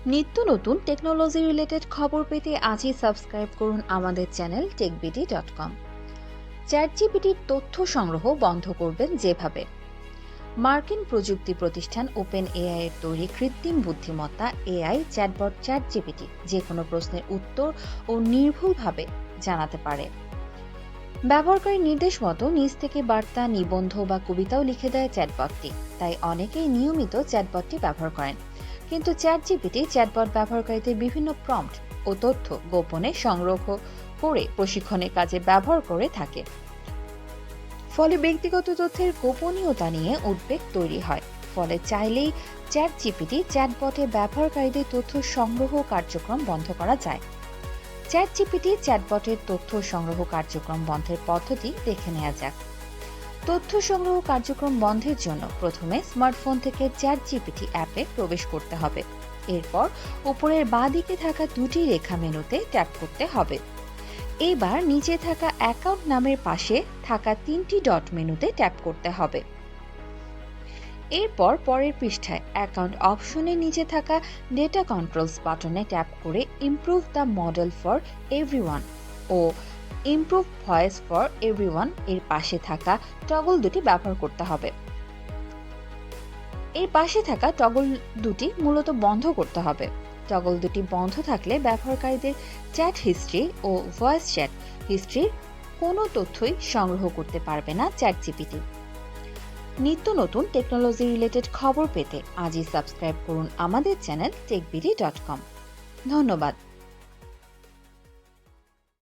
নিত্য নতুন technology related খবর পেতে আজই সাবস্ক্রাইব করুন আমাদের চ্যানেল techbiti.com। চ্যাটজিপিটির তথ্য সংগ্রহ বন্ধ করবেন যেভাবে। মার্কিন প্রযুক্তি প্রতিষ্ঠান ওপেন এআই এর তৈরি কৃত্রিম বুদ্ধিমত্তা এআই চ্যাটবট চ্যাটজিপিটি যে কোনো প্রশ্নের উত্তর ও নির্ভুলভাবে জানাতে পারে। ব্যবহারকারীর নির্দেশ মতো নিজ থেকে বার্তা, নিবন্ধ বা কবিতাও লিখে দেয় চ্যাটবটটি। তাই অনেকেই নিয়মিত চ্যাটবটটি ব্যবহার করেন। কিন্তু চ্যাটজিপিটি চ্যাটবট ব্যবহারকারীদের বিভিন্ন প্রম্পট ও তথ্য গোপনে সংগ্রহ করে প্রশিক্ষণের কাজে ব্যবহার করে থাকে। ফলে ব্যক্তিগত তথ্যের গোপনীয়তা নিয়ে উদ্বেগ তৈরি হয়। ফলে চাইলেই চ্যাটজিপিটি চ্যাটবটে ব্যবহারকারীদের তথ্য সংগ্রহ কার্যক্রম বন্ধ করা যায়। চ্যাটজিপিটি চ্যাটবটের তথ্য সংগ্রহ কার্যক্রম বন্ধের পদ্ধতি দেখে নেওয়া যাক। তথ্য সংগ্রহ কার্যক্রম বন্ধের জন্য প্রথমে স্মার্টফোন থেকে চ্যাটজিপিটি অ্যাপে প্রবেশ করতে হবে। এরপর উপরের বাঁদিকে থাকা দুটি রেখা মেনুতে ট্যাপ করতে হবে। এবার নিচে থাকা অ্যাকাউন্ট নামের পাশে থাকা তিনটি ডট মেনুতে ট্যাপ করতে হবে। এরপর পরের পৃষ্ঠায় অ্যাকাউন্ট অপশনের নিচে থাকা ডেটা কন্ট্রোলস বাটনে ট্যাপ করে improve the model for everyone ও ইমপ্রুভ ভয়েস ফর এভরিওয়ান এর পাশে থাকা টগল দুটি ব্যবহার করতে হবে। এর পাশে থাকা টগল দুটি মূলত বন্ধ করতে হবে। টগল দুটি বন্ধ থাকলে ব্যবহারকারীদের চ্যাট হিস্ট্রি ও ভয়েস চ্যাট হিস্ট্রির কোনো তথ্যই সংগ্রহ করতে পারবে না চ্যাটজিপিটি। নিত্য নতুন টেকনোলজি রিলেটেড খবর পেতে আজই সাবস্ক্রাইব করুন আমাদের চ্যানেল techbiti.com। ধন্যবাদ।